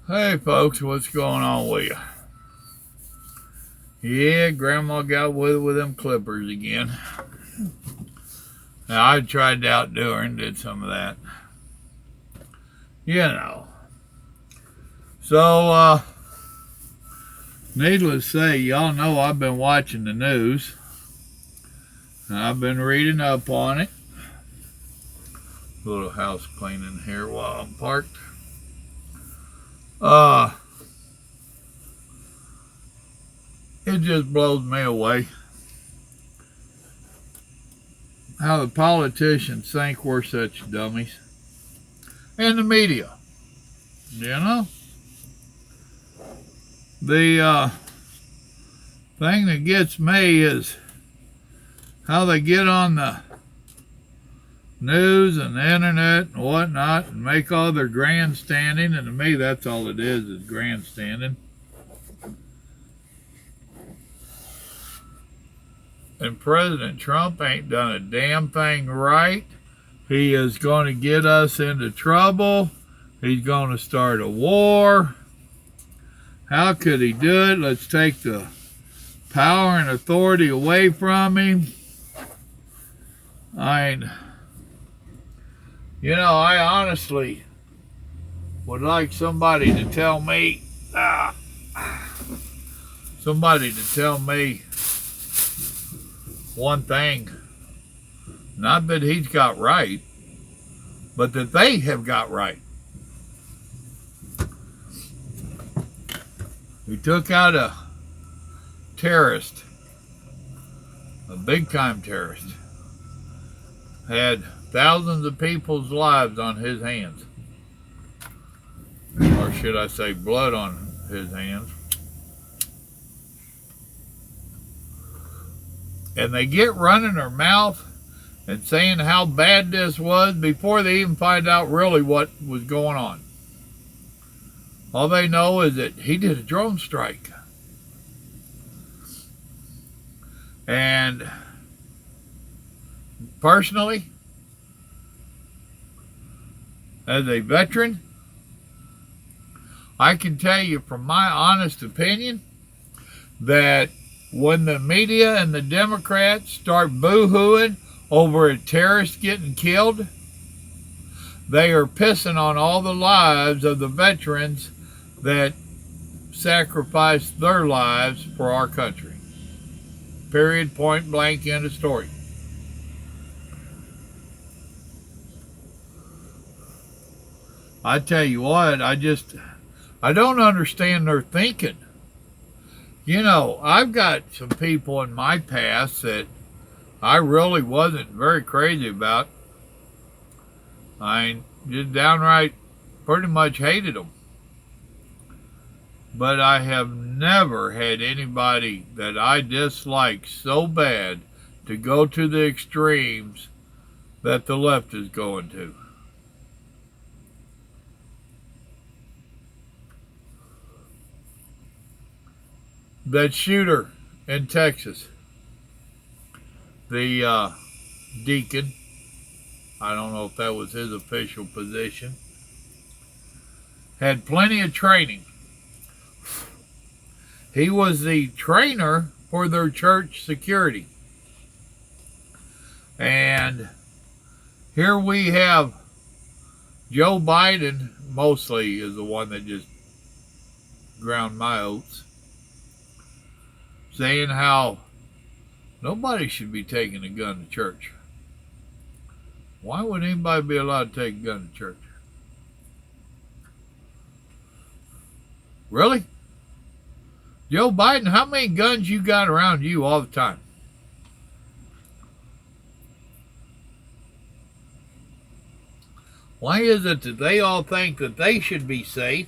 Hey folks, what's going on with you? Yeah, Grandma got with them clippers again. Now I tried to outdo her and did some of that. You know. So, needless to say, y'all know I've been watching the news. I've been reading up on it. A little house cleaning here while I'm parked. Uh, it just blows me away how the politicians think we're such dummies. And the media, you know? The thing that gets me is how they get on the news and the internet and whatnot and make all their grandstanding, and to me that's all it is grandstanding. And President Trump ain't done a damn thing right. He is going to get us into trouble. He's going to start a war. How could he do it? Let's take the power and authority away from him. I honestly would like somebody to tell me one thing. Not that he's got right, but that they have got right. We took out a terrorist, a big-time terrorist. Had thousands of people's lives on his hands. Or should I say blood on his hands. And they get running their mouth and saying how bad this was before they even find out really what was going on. All they know is that he did a drone strike. And personally, as a veteran, I can tell you from my honest opinion that when the media and the Democrats start boo-hooing over a terrorist getting killed, they are pissing on all the lives of the veterans that sacrificed their lives for our country. Period, point blank, end of story. I tell you what, I don't understand their thinking. You know, I've got some people in my past that I really wasn't very crazy about. I just downright pretty much hated them. But I have never had anybody that I dislike so bad to go to the extremes that the left is going to. That shooter in Texas, the deacon, I don't know if that was his official position, had plenty of training. He was the trainer for their church security. And here we have Joe Biden, mostly is the one that just ground my oats, saying how nobody should be taking a gun to church. Why would anybody be allowed to take a gun to church? Really? Joe Biden, how many guns you got around you all the time? Why is it that they all think that they should be safe,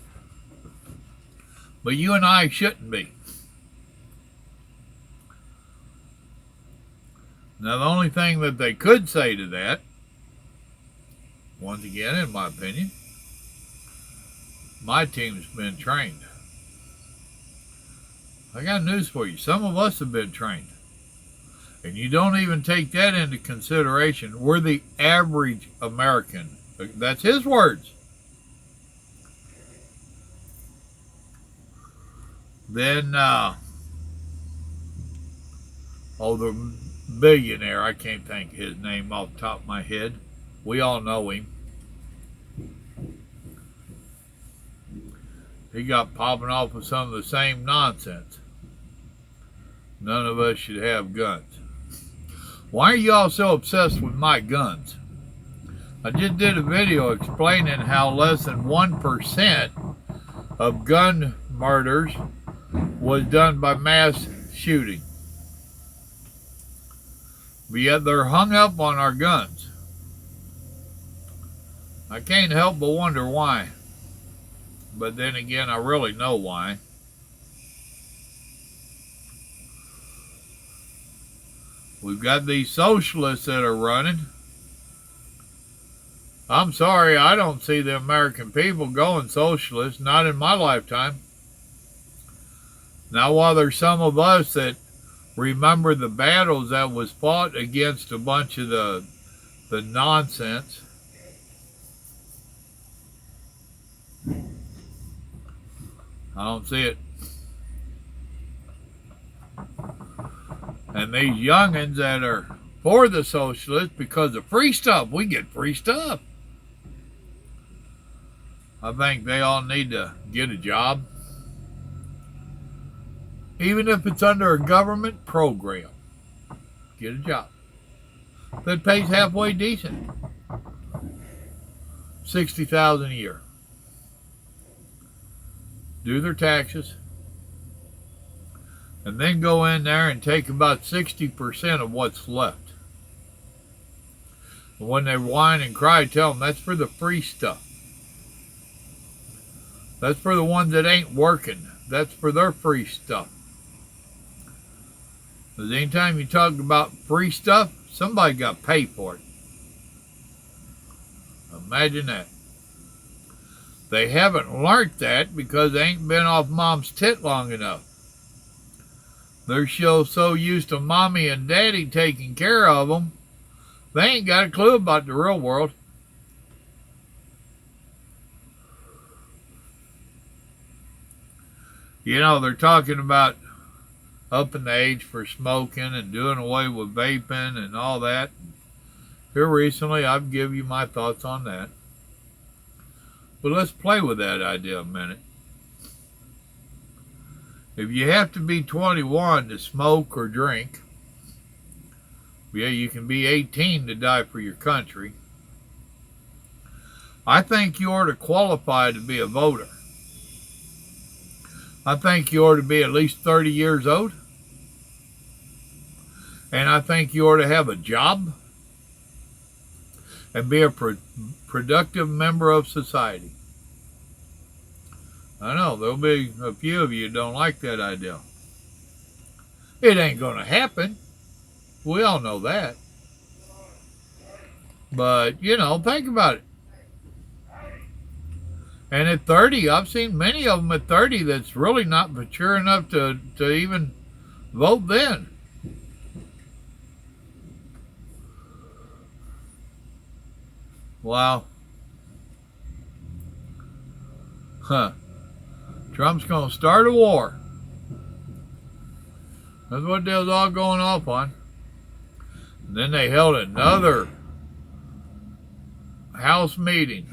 but you and I shouldn't be? Now, the only thing that they could say to that, once again, in my opinion, my team's been trained. I got news for you. Some of us have been trained. And you don't even take that into consideration. We're the average American. That's his words. Then, the billionaire, I can't think his name off the top of my head. We all know him. He got popping off with some of the same nonsense. None of us should have guns. Why are you all so obsessed with my guns? I just did a video explaining how less than 1% of gun murders was done by mass shooting. But yet they're hung up on our guns. I can't help but wonder why. But then again, I really know why. We've got these socialists that are running. I'm sorry, I don't see the American people going socialist, not in my lifetime. Now, while there's some of us that remember the battles that was fought against a bunch of the nonsense, I don't see it. And these youngins that are for the socialists because of free stuff, we get free stuff. I think they all need to get a job. Even if it's under a government program. Get a job that pays halfway decent. $60,000 a year. Do their taxes. And then go in there and take about 60% of what's left. And when they whine and cry, tell them that's for the free stuff. That's for the ones that ain't working. That's for their free stuff. Because anytime you talk about free stuff, somebody got to pay for it. Imagine that. They haven't learned that because they ain't been off mom's tit long enough. They're so used to mommy and daddy taking care of them, they ain't got a clue about the real world. You know, they're talking about upping the age for smoking and doing away with vaping and all that. Here recently, I've given you my thoughts on that. But let's play with that idea a minute. If you have to be 21 to smoke or drink, yeah, you can be 18 to die for your country. I think you ought to qualify to be a voter. I think you ought to be at least 30 years old. And I think you ought to have a job and be a productive member of society. I know there'll be a few of you who don't like that idea. It ain't going to happen. We all know that. But, you know, think about it. And at 30, I've seen many of them at 30 that's really not mature enough to even vote then. Wow. Huh. Trump's going to start a war. That's what they was all going off on. And then they held another House meeting.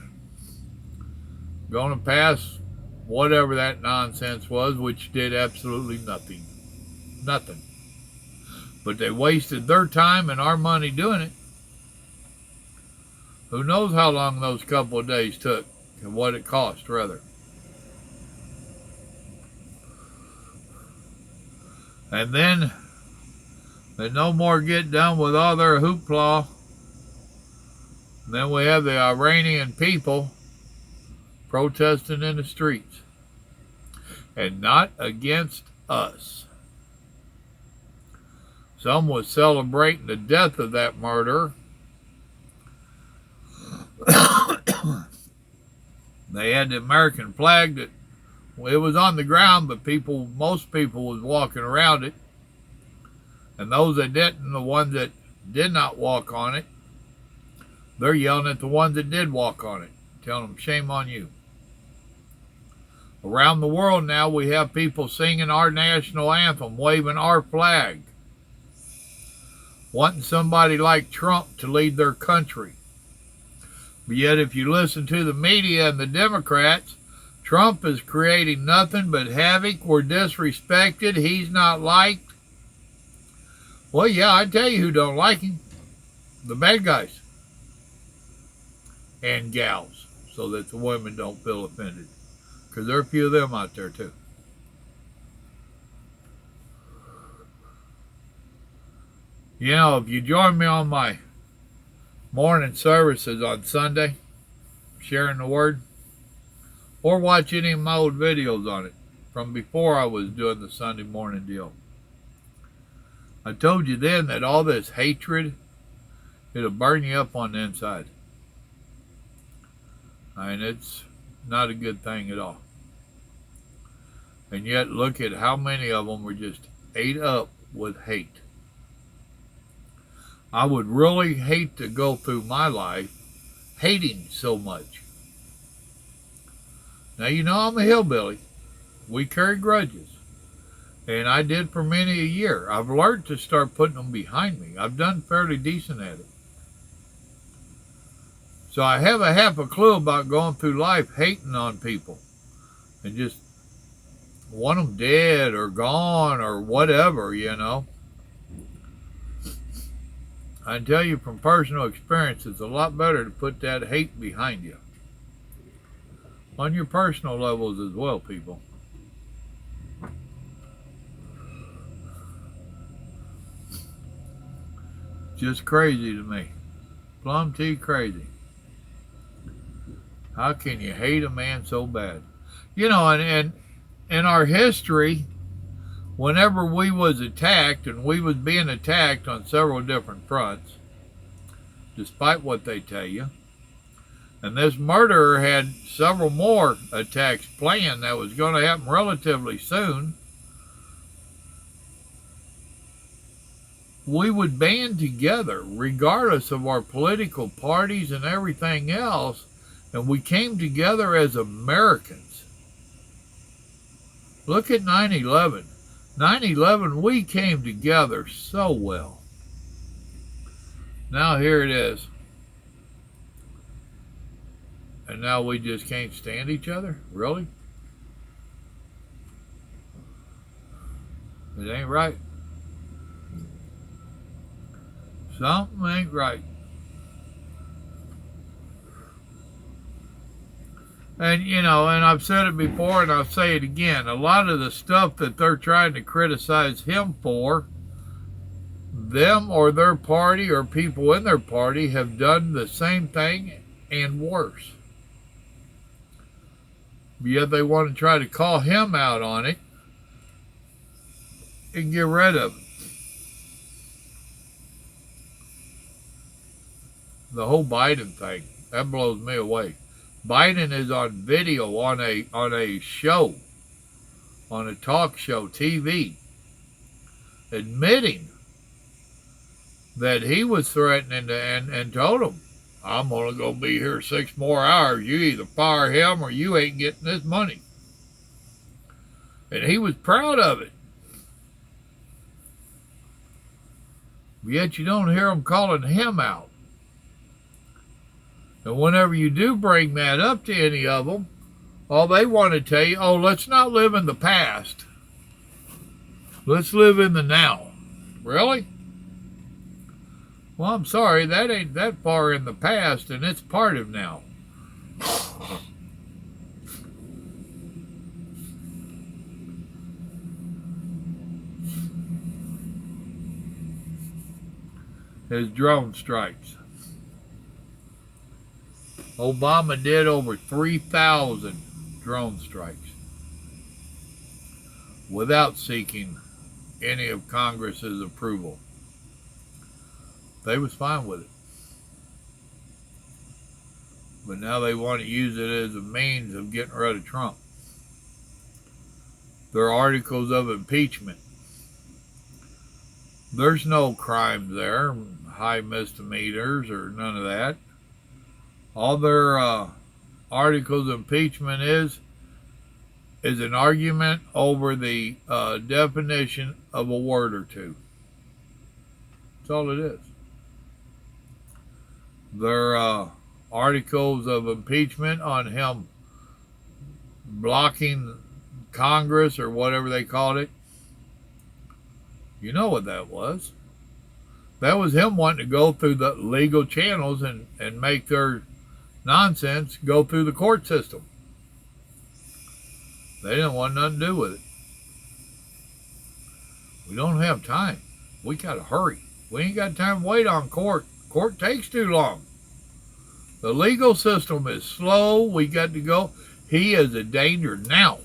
Going to pass whatever that nonsense was, which did absolutely nothing. Nothing. But they wasted their time and our money doing it. Who knows how long those couple of days took and what it cost, rather. And then they no more get done with all their hoopla. Then we have the Iranian people protesting in the streets. And not against us. Some was celebrating the death of that murderer. They had the American flag that it was on the ground, but most people was walking around it. And those that didn't, the ones that did not walk on it, they're yelling at the ones that did walk on it, telling them, shame on you. Around the world now, we have people singing our national anthem, waving our flag, wanting somebody like Trump to lead their country. But yet, if you listen to the media and the Democrats, Trump is creating nothing but havoc. We're disrespected. He's not liked. Well, yeah, I tell you who don't like him. The bad guys. And gals, so that the women don't feel offended. Because there are a few of them out there, too. You know, if you join me on my morning services on Sunday, sharing the word, or watch any of my old videos on it from before I was doing the Sunday morning deal, I told you then that all this hatred, it'll burn you up on the inside. And it's not a good thing at all. And yet look at how many of them were just ate up with hate. I would really hate to go through my life hating so much. Now, you know I'm a hillbilly. We carry grudges. And I did for many a year. I've learned to start putting them behind me. I've done fairly decent at it. So I have a half a clue about going through life hating on people and just want them dead or gone or whatever, you know. I can tell you from personal experience, it's a lot better to put that hate behind you. On your personal levels as well, people. Just crazy to me. Plumb T crazy. How can you hate a man so bad? You know, and in our history, whenever we was attacked, and we was being attacked on several different fronts, despite what they tell you, and this murderer had several more attacks planned that was going to happen relatively soon, we would band together regardless of our political parties and everything else, and we came together as Americans. Look at 9/11. 9/11, we came together so well. Now here it is. And now we just can't stand each other? Really? It ain't right. Something ain't right. And, you know, and I've said it before and I'll say it again, a lot of the stuff that they're trying to criticize him for, them or their party or people in their party have done the same thing and worse. Yet they want to try to call him out on it and get rid of it. The whole Biden thing, that blows me away. Biden is on video on a show, on a talk show, TV, admitting that he was threatening to, and told him, I'm going to go be here 6 more hours. You either fire him or you ain't getting this money. And he was proud of it. Yet you don't hear them calling him out. And whenever you do bring that up to any of them, all they want to tell you, oh, let's not live in the past. Let's live in the now. Really? Well, I'm sorry, that ain't that far in the past, and it's part of now. His drone strikes. Obama did over 3,000 drone strikes without seeking any of Congress's approval. They was fine with it. But now they want to use it as a means of getting rid of Trump. They're articles of impeachment. There's no crimes there, high misdemeanors or none of that. All their articles of impeachment is is an argument over the definition of a word or two. That's all it is. There are articles of impeachment on him blocking Congress or whatever they called it. You know what that was. That was him wanting to go through the legal channels and make their nonsense go through the court system. They didn't want nothing to do with it. We don't have time. We got to hurry. We ain't got time to wait on court. Court takes too long. The legal system is slow. We got to go. He is a danger now.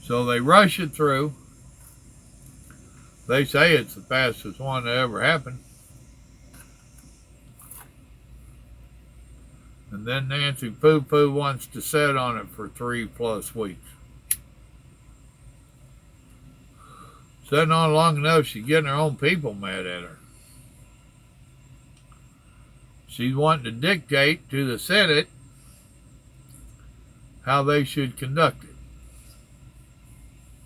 So they rush it through. They say it's the fastest one that ever happened. And then Nancy Poo-Poo wants to sit on it for 3+ weeks. Sitting on long enough, she's getting her own people mad at her. She's wanting to dictate to the Senate how they should conduct it.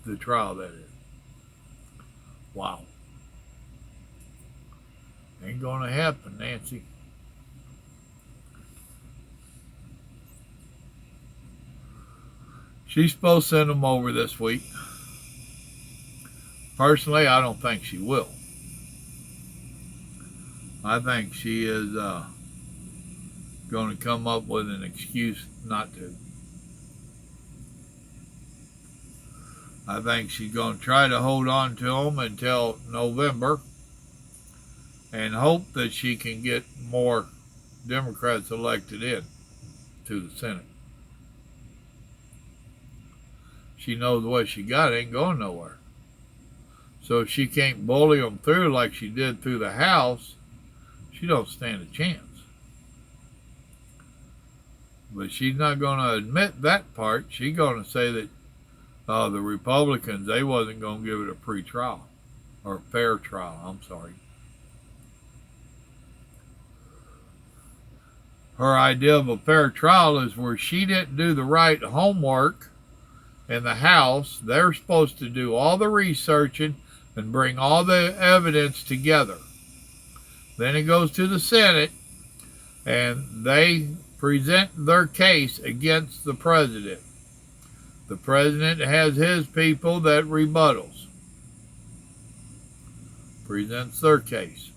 The trial, that is. Wow. Ain't gonna happen, Nancy. She's supposed to send them over this week. Personally, I don't think she will. I think she is going to come up with an excuse not to. I think she's going to try to hold on to them until November and hope that she can get more Democrats elected in to the Senate. She knows what she got ain't going nowhere. So if she can't bully them through like she did through the House, she don't stand a chance. But she's not going to admit that part. She's going to say that the Republicans, they wasn't going to give it a free trial. Or a fair trial, I'm sorry. Her idea of a fair trial is where she didn't do the right homework in the House. They're supposed to do all the researching and bring all the evidence together. Then it goes to the Senate, and they present their case against the president. The president has his people that rebuttals. Presents their case.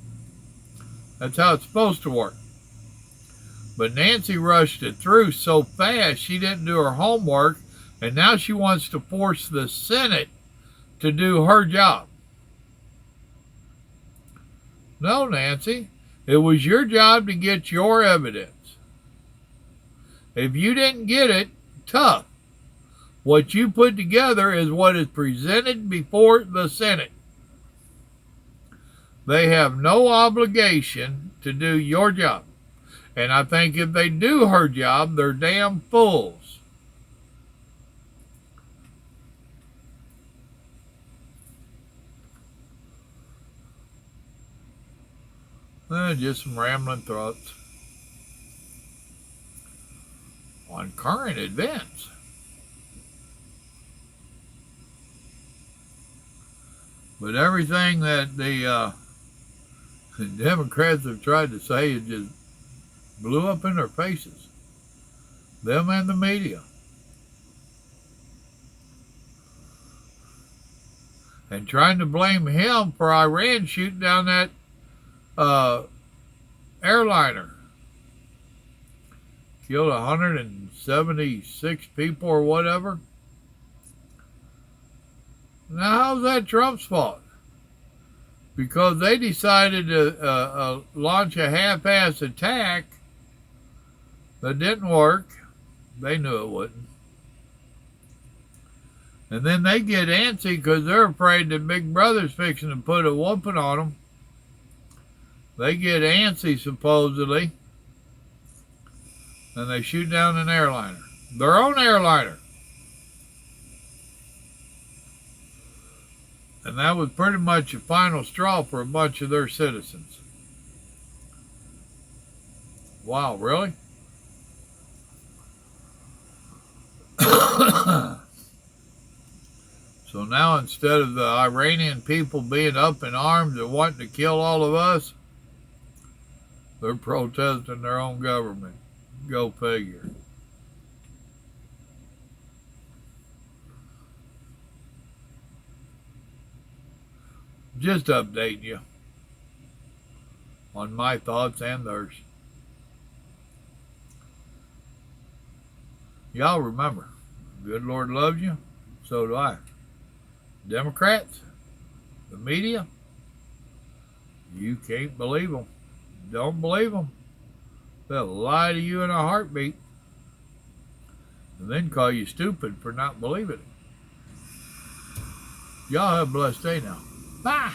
That's how it's supposed to work. But Nancy rushed it through so fast she didn't do her homework, and now she wants to force the Senate to do her job. No, Nancy, it was your job to get your evidence. If you didn't get it, tough. What you put together is what is presented before the Senate. They have no obligation to do your job. And I think if they do her job, they're damn fools. Just some rambling thoughts on current events. But everything that the Democrats have tried to say is just blew up in their faces. Them and the media. And trying to blame him for Iran shooting down that airliner. Killed 176 people or whatever. Now, how's that Trump's fault? Because they decided to launch a half-ass attack that didn't work. They knew it wouldn't. And then they get antsy because they're afraid that Big Brother's fixing to put a whooping on them. They get antsy, supposedly, and they shoot down an airliner. Their own airliner. And that was pretty much a final straw for a bunch of their citizens. Wow, really? So now instead of the Iranian people being up in arms and wanting to kill all of us, they're protesting their own government. Go figure. Just updating you on my thoughts and theirs. Y'all remember, good Lord loves you, so do I. Democrats, the media, you can't believe them. Don't believe them. They'll lie to you in a heartbeat and then call you stupid for not believing it. Y'all have a blessed day now. Bye.